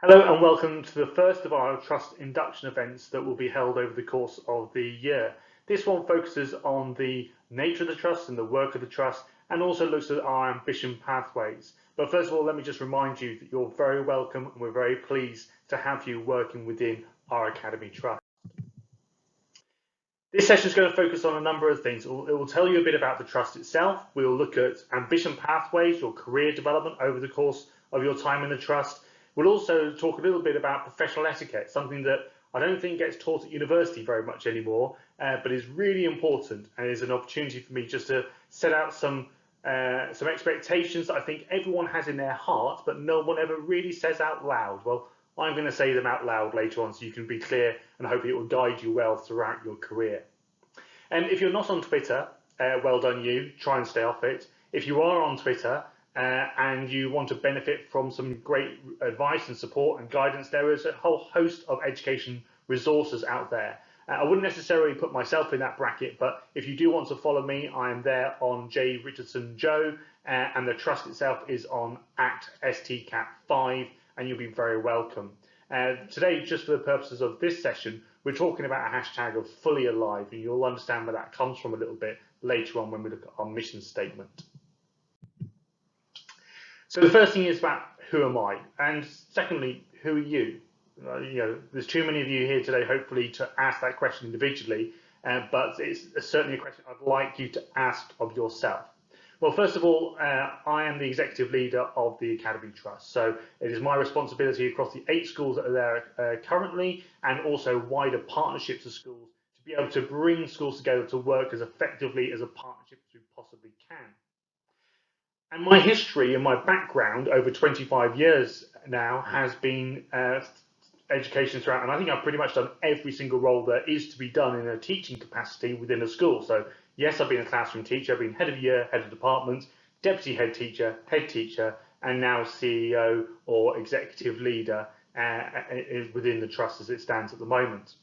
Hello and welcome to the first of our Trust induction events that will be held over the course of the year. This one focuses on the nature of the trust and the work of the trust and also looks at our ambition pathways. But first of all, let me just remind you that you're very welcome and we're very pleased to have you working within our Academy Trust. This session is going to focus on a number of things. It will tell you a bit about the trust itself. We'll look at ambition pathways, your career development over the course of your time in the trust. We'll also talk a little bit about professional etiquette, something that I don't think gets taught at university very much anymore, but is really important and is an opportunity for me just to set out some expectations that I think everyone has in their heart, but no one ever really says out loud. Well, I'm going to say them out loud later on so you can be clear, and hopefully it will guide you well throughout your career. And if you're not on Twitter, well done you, try and stay off it. If you are on Twitter and you want to benefit from some great advice and support and guidance, there is a whole host of education resources out there. I wouldn't necessarily put myself in that bracket, but if you do want to follow me, I am there on J Richardson Joe, and the trust itself is on @STCAP5, and you'll be very welcome. Today, just for the purposes of this session, we're talking about a hashtag of fully alive, and you'll understand where that comes from a little bit later on when we look at our mission statement. So the first thing is about who am I, and secondly, who are you? There's too many of you here today, hopefully, to ask that question individually, but it's certainly a question I'd like you to ask of yourself. Well, first of all, I am the executive leader of the Academy Trust, so it is my responsibility across the 8 schools that are there currently, and also wider partnerships of schools, to be able to bring schools together to work as effectively as a partnership as we possibly can. And my history and my background over 25 years now has been education throughout, and I think I've pretty much done every single role there is to be done in a teaching capacity within a school. So yes, I've been a classroom teacher, I've been head of year, head of department, deputy head teacher, and now CEO or executive leader within the trust as it stands at the moment.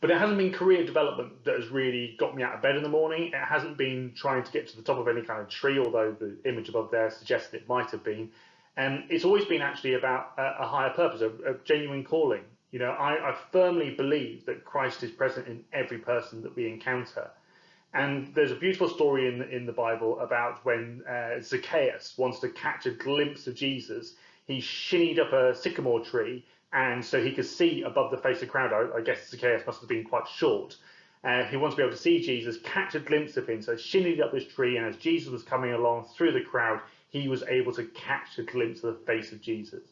But it hasn't been career development that has really got me out of bed in the morning. It hasn't been trying to get to the top of any kind of tree, although the image above there suggests it might have been. And it's always been actually about a higher purpose, a genuine calling. I firmly believe that Christ is present in every person that we encounter. And there's a beautiful story in the Bible about when Zacchaeus wants to catch a glimpse of Jesus. He shinnied up a sycamore tree, and so he could see above the face of the crowd. I guess Zacchaeus must have been quite short. He wants to be able to see Jesus, catch a glimpse of him. So shinnied up this tree, and as Jesus was coming along through the crowd, he was able to catch a glimpse of the face of Jesus.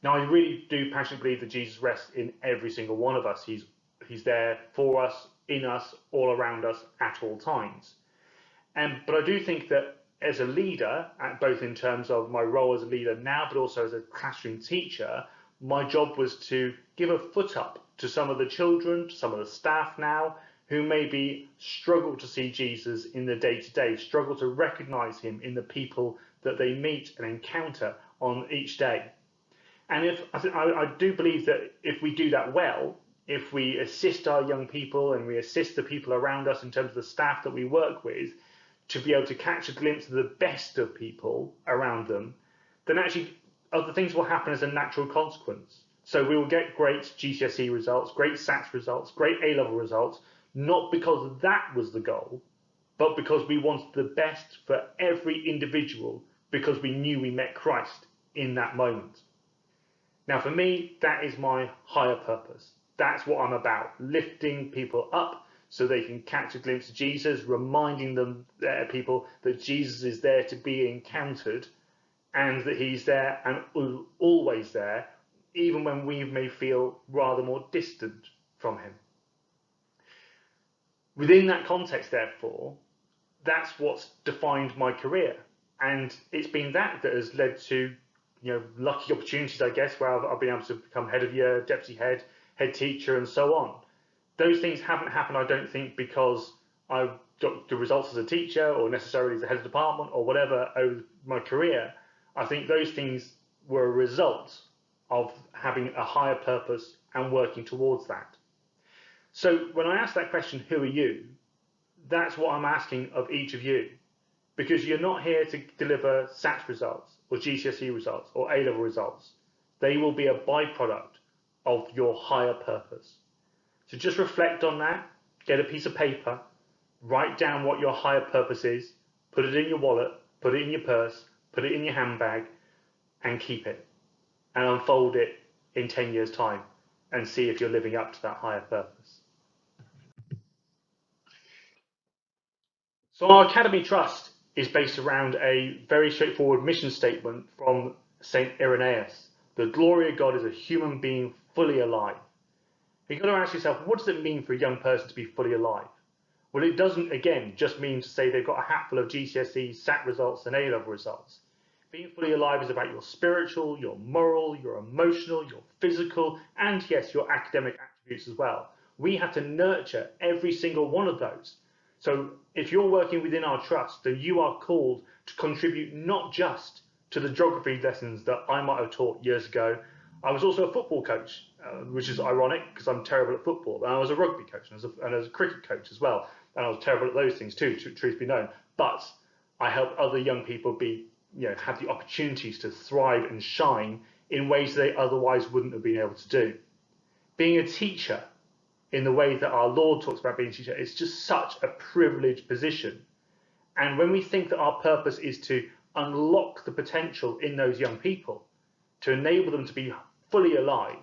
Now, I really do passionately believe that Jesus rests in every single one of us. He's there for us, in us, all around us, at all times. But I do think that as a leader, both in terms of my role as a leader now, but also as a classroom teacher, my job was to give a foot up to some of the children, to some of the staff now, who maybe struggle to see Jesus in the day-to-day, struggle to recognize him in the people that they meet and encounter on each day. And I do believe that if we do that well, if we assist our young people and we assist the people around us in terms of the staff that we work with, to be able to catch a glimpse of the best of people around them, then actually other things will happen as a natural consequence. So we will get great GCSE results, great SATs results, great A-level results, not because that was the goal, but because we wanted the best for every individual, because we knew we met Christ in that moment. Now, for me, that is my higher purpose. That's what I'm about, lifting people up so they can catch a glimpse of Jesus, reminding them, people, that Jesus is there to be encountered, and that he's there and always there, even when we may feel rather more distant from him. Within that context, therefore, that's what's defined my career. And it's been that has led to lucky opportunities, I guess, where I've been able to become head of year, deputy head, head teacher, and so on. Those things haven't happened, I don't think, because I've got the results as a teacher or necessarily as a head of department or whatever over my career. I think those things were a result of having a higher purpose and working towards that. So when I ask that question, who are you? That's what I'm asking of each of you, because you're not here to deliver SAT results or GCSE results or A-level results. They will be a byproduct of your higher purpose. So just reflect on that, get a piece of paper, write down what your higher purpose is, put it in your wallet, put it in your purse, put it in your handbag, and keep it. And unfold it in 10 years' time and see if you're living up to that higher purpose. So our Academy Trust is based around a very straightforward mission statement from St. Irenaeus. The glory of God is a human being fully alive. You've got to ask yourself, what does it mean for a young person to be fully alive? Well, it doesn't, again, just mean to say they've got a hatful of GCSE, SAT results and A-level results. Being fully alive is about your spiritual, your moral, your emotional, your physical, and yes, your academic attributes as well. We have to nurture every single one of those. So if you're working within our trust, then you are called to contribute not just to the geography lessons that I might have taught years ago. I was also a football coach, which is ironic because I'm terrible at football. And I was a rugby coach and I was a cricket coach as well. And I was terrible at those things too, truth be known. But I helped other young people have the opportunities to thrive and shine in ways they otherwise wouldn't have been able to do. Being a teacher, in the way that our Lord talks about being a teacher, is just such a privileged position. And when we think that our purpose is to unlock the potential in those young people, to enable them to be fully alive,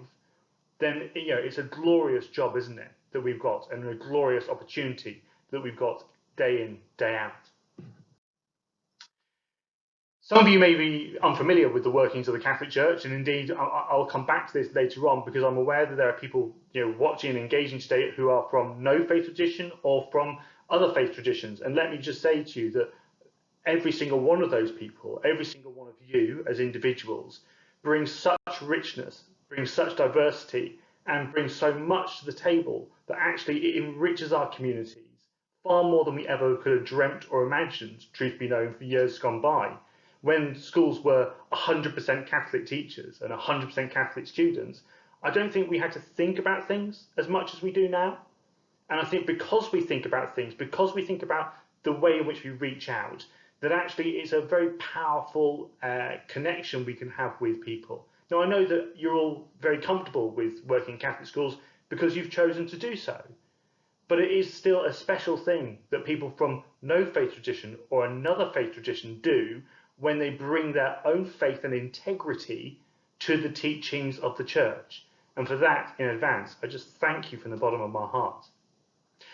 then it's a glorious job, isn't it, that we've got, and a glorious opportunity that we've got day in, day out. Some of you may be unfamiliar with the workings of the Catholic Church, and indeed I'll come back to this later on because I'm aware that there are people watching and engaging today who are from no faith tradition or from other faith traditions. And let me just say to you that every single one of those people, every single one of you as individuals, brings such richness, brings such diversity, and brings so much to the table that actually it enriches our communities far more than we ever could have dreamt or imagined, truth be known, for years gone by. When schools were 100% Catholic teachers and 100% Catholic students, I don't think we had to think about things as much as we do now. And I think because we think about things, because we think about the way in which we reach out, that actually it's a very powerful connection we can have with people. Now, I know that you're all very comfortable with working in Catholic schools because you've chosen to do so. But it is still a special thing that people from no faith tradition or another faith tradition do when they bring their own faith and integrity to the teachings of the church. And for that, in advance, I just thank you from the bottom of my heart.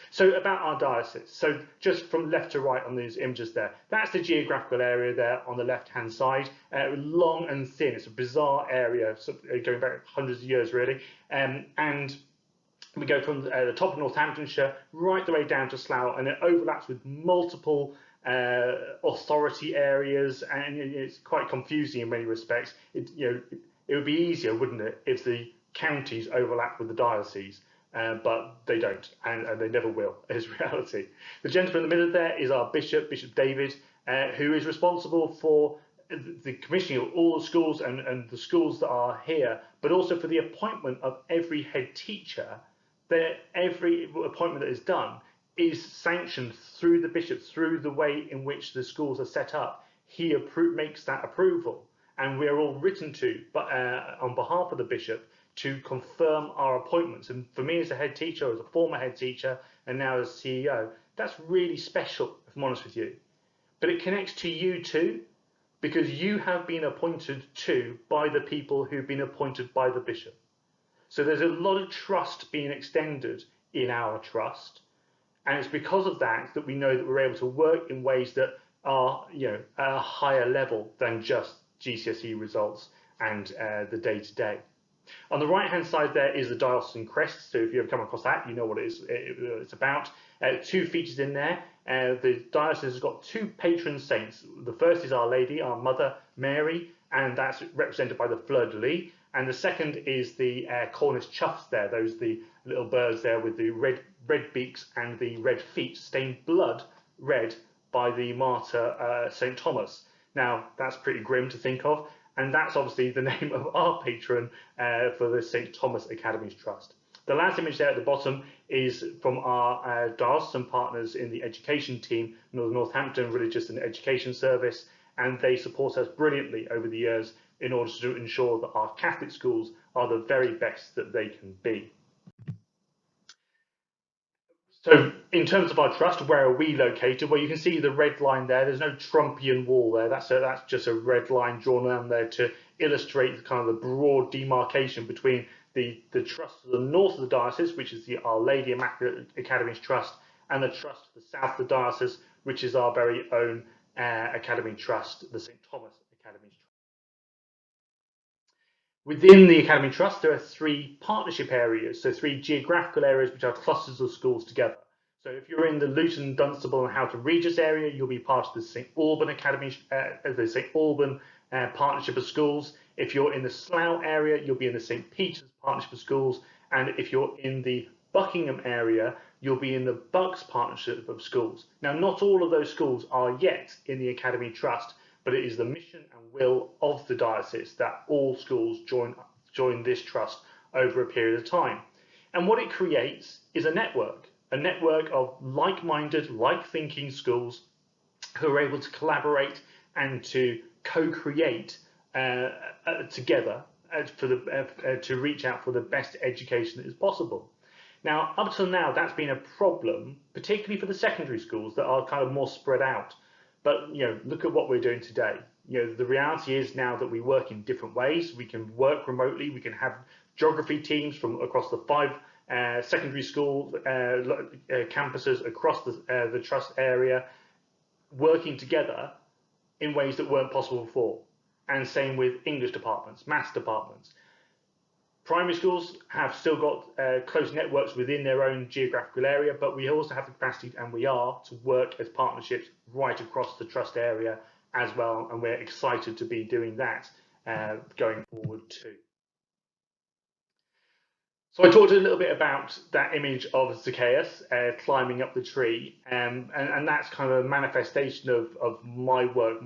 So about our diocese, so just from left to right on these images there, that's the geographical area there on the left-hand side, long and thin. It's a bizarre area, going back hundreds of years really, and we go from the top of Northamptonshire right the way down to Slough, and it overlaps with multiple authority areas, and it's quite confusing in many respects. It would be easier, wouldn't it, if the counties overlap with the diocese, but they don't, and they never will, is reality. The gentleman in the middle there is our Bishop David, who is responsible for the commissioning of all the schools and the schools that are here, but also for the appointment of every head teacher. Every appointment that is done is sanctioned through the bishop, through the way in which the schools are set up. He makes that approval, and we're all written to, but on behalf of the bishop, to confirm our appointments. And for me as a head teacher, as a former head teacher, and now as CEO, that's really special, if I'm honest with you. But it connects to you too, because you have been appointed to by the people who've been appointed by the bishop. So there's a lot of trust being extended in our trust. And it's because of that that we know that we're able to work in ways that are, at a higher level than just GCSE results and the day-to-day. On the right-hand side there is the diocesan crest. So if you ever come across that, you know what it's about. Two features in there. The diocese has got two patron saints. The first is Our Lady, our Mother Mary, and that's represented by the fleur-de-lis. And the second is the Cornish choughs there, the little birds there with the red beaks and the red feet, stained blood red by the martyr St. Thomas. Now, that's pretty grim to think of, and that's obviously the name of our patron for the St. Thomas Academies Trust. The last image there at the bottom is from our diocesan partners in the education team, the Northampton Religious and Education Service, and they support us brilliantly over the years in order to ensure that our Catholic schools are the very best that they can be. So in terms of our trust, where are we located? Well, you can see the red line there. There's no Trumpian wall there. That's just a red line drawn around there to illustrate kind of the broad demarcation between the trust to the north of the diocese, which is the Our Lady Immaculate Academy's trust, and the trust to the south of the diocese, which is our very own Academy trust, the St. Thomas Academy's trust. Within the Academy Trust, there are 3 partnership areas, so 3 geographical areas which are clusters of schools together. So if you're in the Luton, Dunstable and Houghton Regis area, you'll be part of the St. Alban Academy, the St. Alban Partnership of Schools. If you're in the Slough area, you'll be in the St. Peter's Partnership of Schools. And if you're in the Buckingham area, you'll be in the Bucks Partnership of Schools. Now, not all of those schools are yet in the Academy Trust, but it is the mission and will of the diocese that all schools join this trust over a period of time. And what it creates is a network of like-minded, like-thinking schools who are able to collaborate and to co-create together to reach out for the best education that is possible. Now, up till now, that's been a problem, particularly for the secondary schools that are kind of more spread out. But look at what we're doing today. The reality is now that we work in different ways. We can work remotely. We can have geography teams from across the 5 secondary school campuses across the trust area, working together in ways that weren't possible before. And same with English departments, maths departments. Primary schools have still got close networks within their own geographical area, but we also have the capacity, and we are, to work as partnerships right across the trust area as well, and we're excited to be doing that going forward too. So I talked a little bit about that image of Zacchaeus climbing up the tree, and that's kind of a manifestation of my work,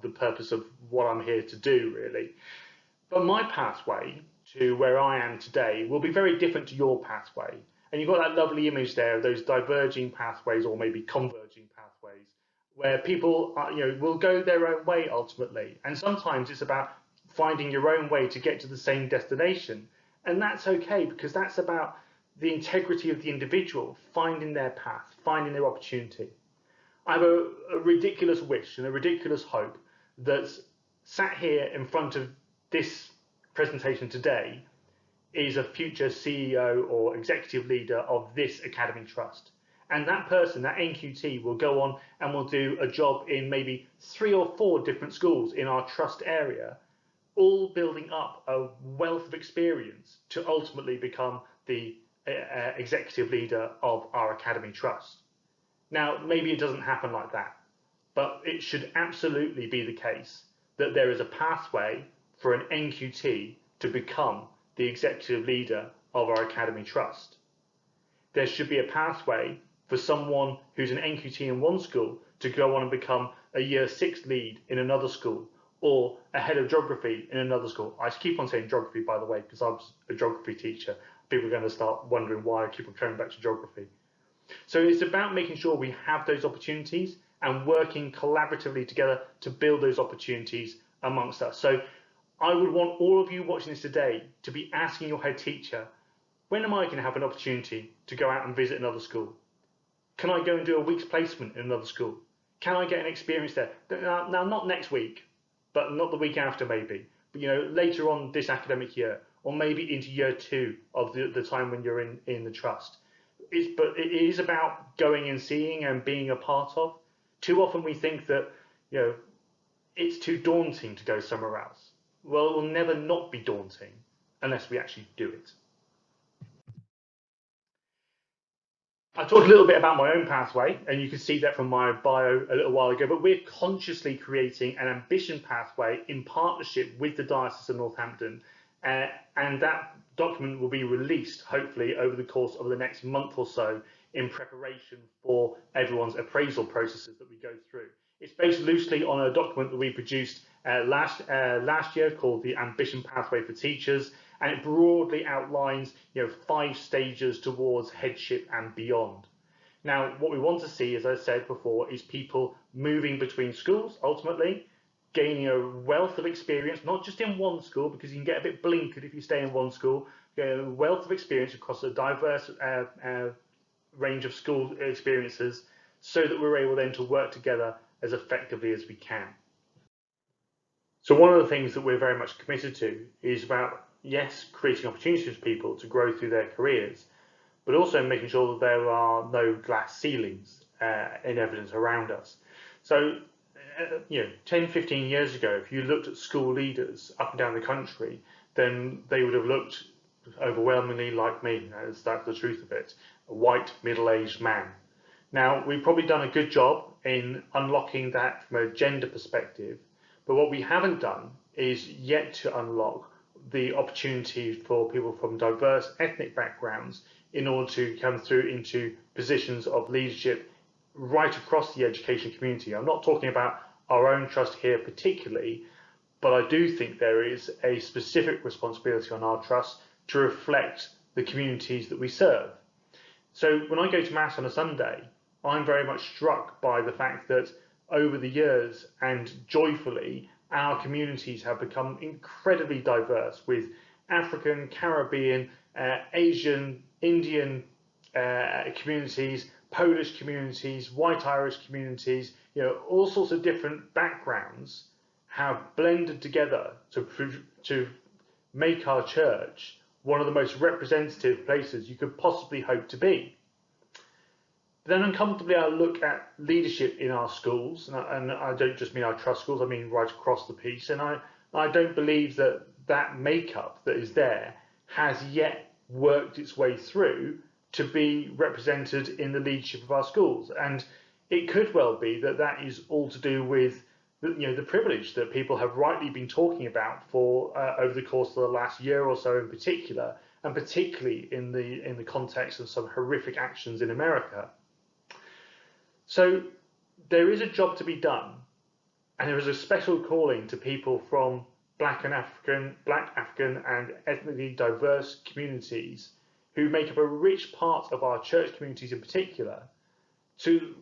the purpose of what I'm here to do, really. But my pathway to where I am today will be very different to your pathway. And you've got that lovely image there of those diverging pathways, or maybe converging pathways, where people will go their own way ultimately. And sometimes it's about finding your own way to get to the same destination. And that's okay, because that's about the integrity of the individual, finding their path, finding their opportunity. I have a ridiculous wish and a ridiculous hope that's sat here in front of this presentation today is a future CEO or executive leader of this Academy Trust. And that person, that NQT, will go on and will do a job in maybe 3 or 4 different schools in our trust area, all building up a wealth of experience to ultimately become the executive leader of our Academy Trust. Now, maybe it doesn't happen like that, but it should absolutely be the case that there is a pathway for an NQT to become the executive leader of our Academy Trust. There should be a pathway for someone who's an NQT in one school to go on and become a year 6 lead in another school, or a head of geography in another school. I keep on saying geography, by the way, because I was a geography teacher. People are going to start wondering why I keep on coming back to geography. So it's about making sure we have those opportunities and working collaboratively together to build those opportunities amongst us. So I would want all of you watching this today to be asking your head teacher, when am I going to have an opportunity to go out and visit another school? Can I go and do a week's placement in another school? Can I get an experience there? Now, not next week, but not the week after maybe, but later on this academic year, or maybe into year 2 of the time when you're in the trust. But it is about going and seeing and being a part of. Too often we think that it's too daunting to go somewhere else. Well, it will never not be daunting unless we actually do it. I talked a little bit about my own pathway, and you can see that from my bio a little while ago, but we're consciously creating an ambition pathway in partnership with the Diocese of Northampton, and that document will be released hopefully over the course of the next month or so in preparation for everyone's appraisal processes that we go through. It's based loosely on a document that we produced last year called the Ambition Pathway for Teachers, and it broadly outlines 5 stages towards headship and beyond. Now, what we want to see, as I said before, is people moving between schools ultimately, gaining a wealth of experience, not just in one school, because you can get a bit blinkered if you stay in one school, get a wealth of experience across a diverse range of school experiences, so that we're able then to work together as effectively as we can. So one of the things that we're very much committed to is about, yes, creating opportunities for people to grow through their careers, but also making sure that there are no glass ceilings in evidence around us. So, 10, 15 years ago, if you looked at school leaders up and down the country, then they would have looked overwhelmingly like me, as that's the truth of it, a white, middle-aged man. Now, we've probably done a good job in unlocking that from a gender perspective, but what we haven't done is yet to unlock the opportunity for people from diverse ethnic backgrounds in order to come through into positions of leadership right across the education community. I'm not talking about our own trust here particularly, but I do think there is a specific responsibility on our trust to reflect the communities that we serve. So when I go to Mass on a Sunday, I'm very much struck by the fact that over the years and joyfully, our communities have become incredibly diverse with African, Caribbean, Asian, Indian communities, Polish communities, white Irish communities, all sorts of different backgrounds have blended together to make our church one of the most representative places you could possibly hope to be. Then uncomfortably I look at leadership in our schools, and I don't just mean our trust schools, I mean right across the piece, and I don't believe that makeup that is there has yet worked its way through to be represented in the leadership of our schools. And it could well be that is all to do with the privilege that people have rightly been talking about for over the course of the last year or so in particular, and particularly in the context of some horrific actions in America. So there is a job to be done, and there is a special calling to people from Black African and ethnically diverse communities who make up a rich part of our church communities in particular, to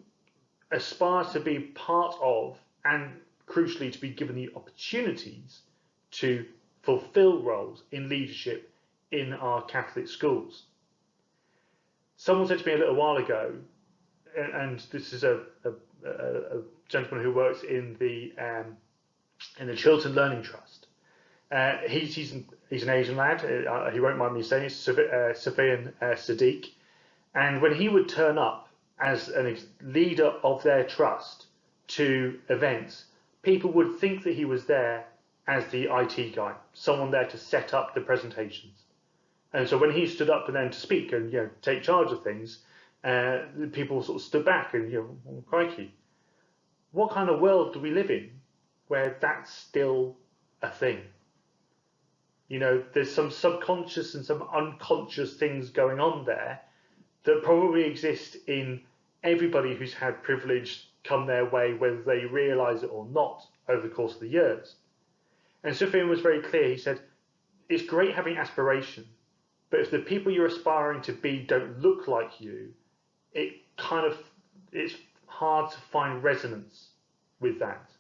aspire to be part of, and crucially to be given the opportunities to fulfill roles in leadership in our Catholic schools. Someone said to me a little while ago, and this is a gentleman who works in the Chiltern Learning Trust. He's an Asian lad. He won't mind me saying it's Safian Sadiq. And when he would turn up as a leader of their trust to events, people would think that he was there as the IT guy, someone there to set up the presentations. And so when he stood up and then to speak and take charge of things, people sort of stood back and oh, crikey, what kind of world do we live in where that's still a thing? There's some subconscious and some unconscious things going on there that probably exist in everybody who's had privilege come their way, whether they realise it or not, over the course of the years. And Sufyan was very clear. He said, it's great having aspiration, but if the people you're aspiring to be don't look like you, it's hard to find resonance with that.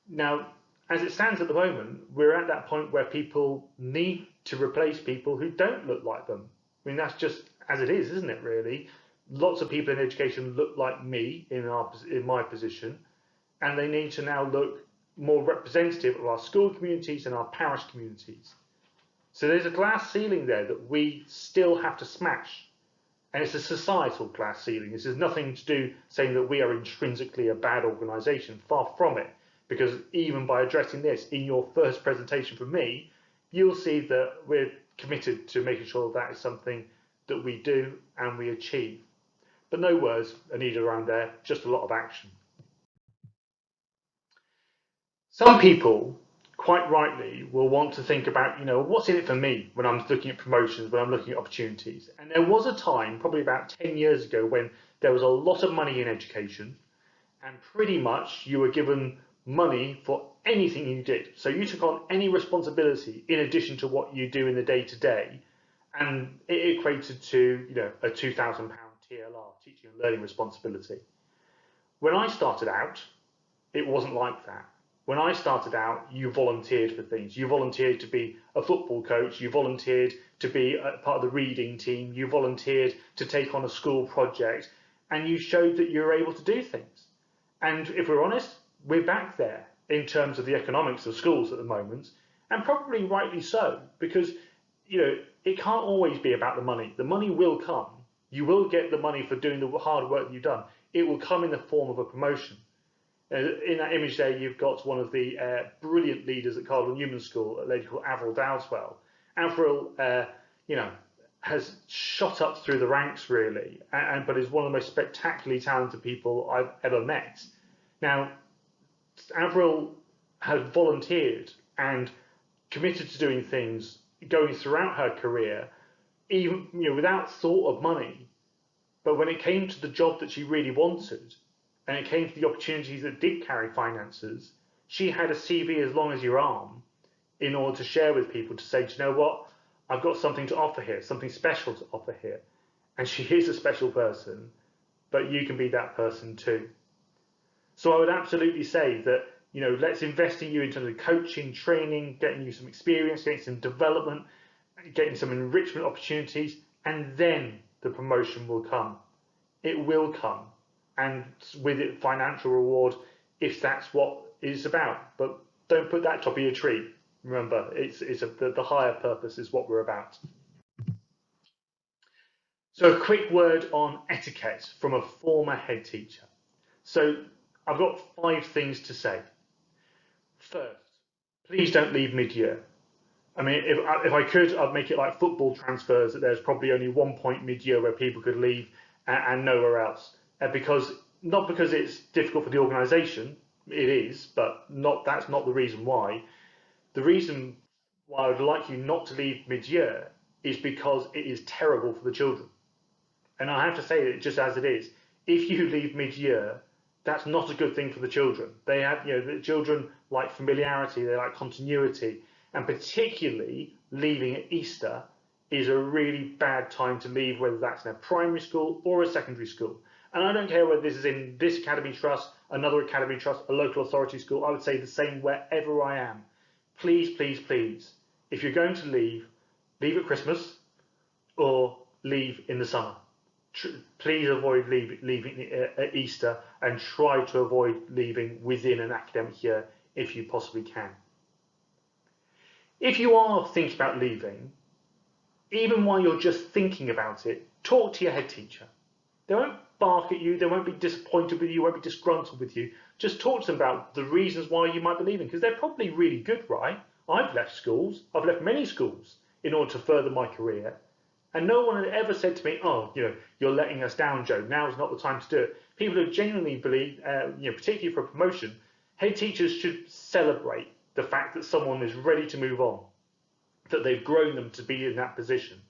Now, as it stands at the moment, we're at that point where people need to replace people who don't look like them. I mean, that's just as it is, isn't it, really? Lots of people in education look like me in my position, and they need to now look more representative of our school communities and our parish communities. So there's a glass ceiling there that we still have to smash. And it's a societal glass ceiling. This has nothing to do saying that we are intrinsically a bad organisation. Far from it. Because even by addressing this in your first presentation from me, you'll see that we're committed to making sure that is something that we do and we achieve. But no words are needed around there, just a lot of action. Some people, quite rightly, will want to think about, what's in it for me when I'm looking at promotions, when I'm looking at opportunities. And there was a time, probably about 10 years ago, when there was a lot of money in education, and pretty much you were given money for anything you did. So you took on any responsibility in addition to what you do in the day-to-day, and it equated to, a £2,000 TLR, teaching and learning responsibility. When I started out, it wasn't like that. When I started out, you volunteered for things. You volunteered to be a football coach. You volunteered to be a part of the reading team. You volunteered to take on a school project, and you showed that you were able to do things. And if we're honest, we're back there in terms of the economics of schools at the moment, and probably rightly so, because it can't always be about the money. The money will come. You will get the money for doing the hard work that you've done. It will come in the form of a promotion. In that image there, you've got one of the brilliant leaders at Cardinal Newman School, a lady called Avril Dowswell. Avril, has shot up through the ranks really, but is one of the most spectacularly talented people I've ever met. Now, Avril had volunteered and committed to doing things going throughout her career, even without thought of money. But when it came to the job that she really wanted, and it came to the opportunities that did carry finances, she had a CV as long as your arm in order to share with people to say, do you know what, I've got something to offer here, something special to offer here. And she is a special person, but you can be that person too. So I would absolutely say that, let's invest in you in terms of coaching, training, getting you some experience, getting some development, getting some enrichment opportunities, and then the promotion will come. It will come. And with it, financial reward, if that's what it's about. But don't put that top of your tree. Remember, the higher purpose is what we're about. So a quick word on etiquette from a former head teacher. So I've got 5 things to say. First, please don't leave mid-year. I mean, if I could, I'd make it like football transfers, that there's probably only 1 point mid-year where people could leave and nowhere else. Not because it's difficult for the organisation, it is, but that's not the reason why. The reason why I would like you not to leave mid-year is because it is terrible for the children. And I have to say it just as it is. If you leave mid-year, that's not a good thing for the children. They have, the children like familiarity, they like continuity, and particularly leaving at Easter is a really bad time to leave, whether that's in a primary school or a secondary school. And I don't care whether this is in this academy trust, another academy trust, a local authority school. I would say the same wherever I am. Please, please, please, if you're going to leave at Christmas or leave in the summer. Please avoid leaving at Easter, and try to avoid leaving within an academic year if you possibly can. If you are thinking about leaving, even while you're just thinking about it, talk to your head teacher. They won't bark at you, they won't be disappointed with you, won't be disgruntled with you. Just talk to them about the reasons why you might be leaving, because they're probably really good, right? I've left schools, I've left many schools in order to further my career. And no one had ever said to me, oh, you're letting us down, Joe, now's not the time to do it. People who genuinely believe, particularly for a promotion, head teachers should celebrate the fact that someone is ready to move on, that they've grown them to be in that position.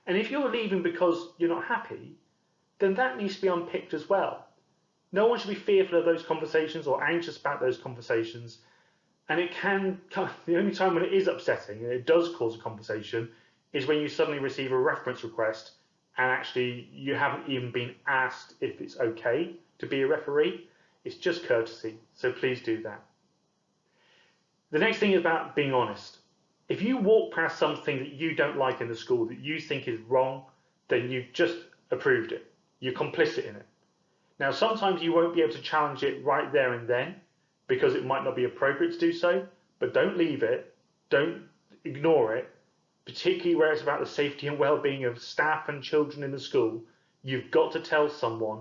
And if you're leaving because you're not happy, then that needs to be unpicked as well. No one should be fearful of those conversations or anxious about those conversations. And it can come, the only time when it is upsetting, and it does cause a conversation, is when you suddenly receive a reference request and actually you haven't even been asked if it's okay to be a referee. It's just courtesy, so please do that. The next thing is about being honest. If you walk past something that you don't like in the school that you think is wrong, then you've just approved it. You're complicit in it. Now, sometimes you won't be able to challenge it right there and then because it might not be appropriate to do so, but don't leave it, don't ignore it, particularly where it's about the safety and well-being of staff and children in the school. You've got to tell someone,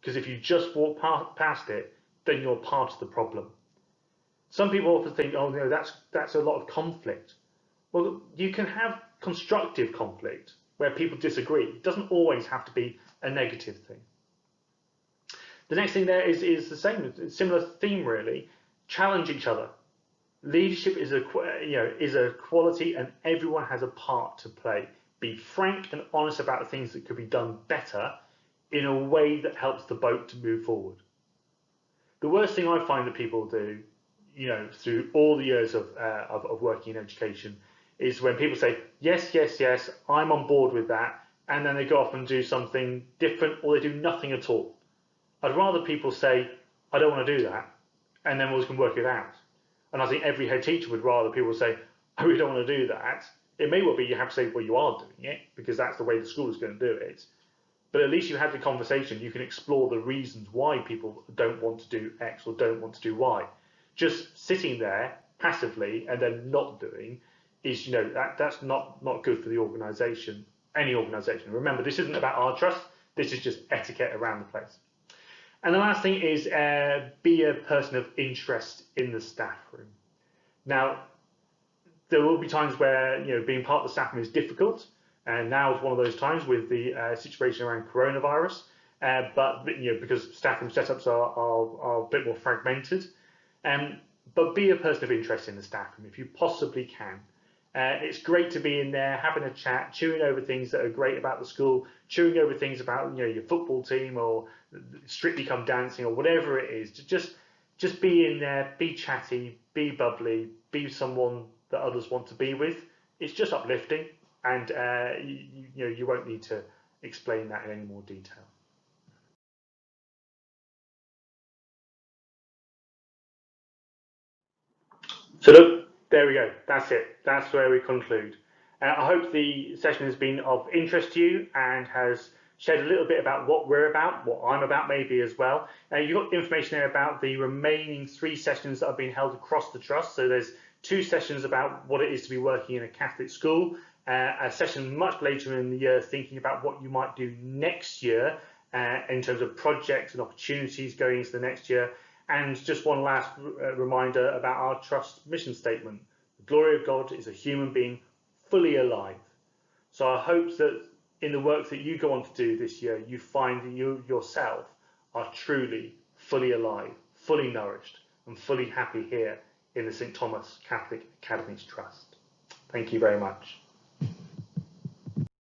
because if you just walk past it, then you're part of the problem. Some people often think, oh, that's a lot of conflict. Well, you can have constructive conflict where people disagree. It doesn't always have to be a negative thing. The next thing there is the same, similar theme really. Challenge each other. Leadership is a quality, and everyone has a part to play. Be frank and honest about the things that could be done better in a way that helps the boat to move forward. The worst thing I find that people do, through all the years of working in education, is when people say, yes, yes, yes, I'm on board with that, and then they go off and do something different, or they do nothing at all. I'd rather people say, I don't want to do that, and then we can work it out. And I think every head teacher would rather people say, oh, we don't want to do that. It may well be you have to say, well, you are doing it because that's the way the school is going to do it. But at least you had the conversation. You can explore the reasons why people don't want to do X or don't want to do Y. Just sitting there passively and then not doing is, that's not good for the organisation, any organisation. Remember, this isn't about our trust. This is just etiquette around the place. And the last thing is be a person of interest in the staff room. Now, there will be times where being part of the staff room is difficult, and now is one of those times with the situation around coronavirus. But because staff room setups are a bit more fragmented, but be a person of interest in the staff room if you possibly can. It's great to be in there, having a chat, chewing over things that are great about the school, chewing over things about your football team or Strictly Come Dancing or whatever it is. Just be in there, be chatty, be bubbly, be someone that others want to be with. It's just uplifting, and you won't need to explain that in any more detail. So look, there we go. That's it. That's where we conclude. I hope the session has been of interest to you and has shared a little bit about what we're about, what I'm about maybe as well. You've got information there about the remaining 3 sessions that are being held across the Trust. So there's 2 sessions about what it is to be working in a Catholic school, a session much later in the year thinking about what you might do next year in terms of projects and opportunities going into the next year. And just one last reminder about our Trust mission statement. The glory of God is a human being fully alive. So I hope that in the work that you go on to do this year, you find that you yourself are truly fully alive, fully nourished, and fully happy here in the St. Thomas Catholic Academies Trust. Thank you very much.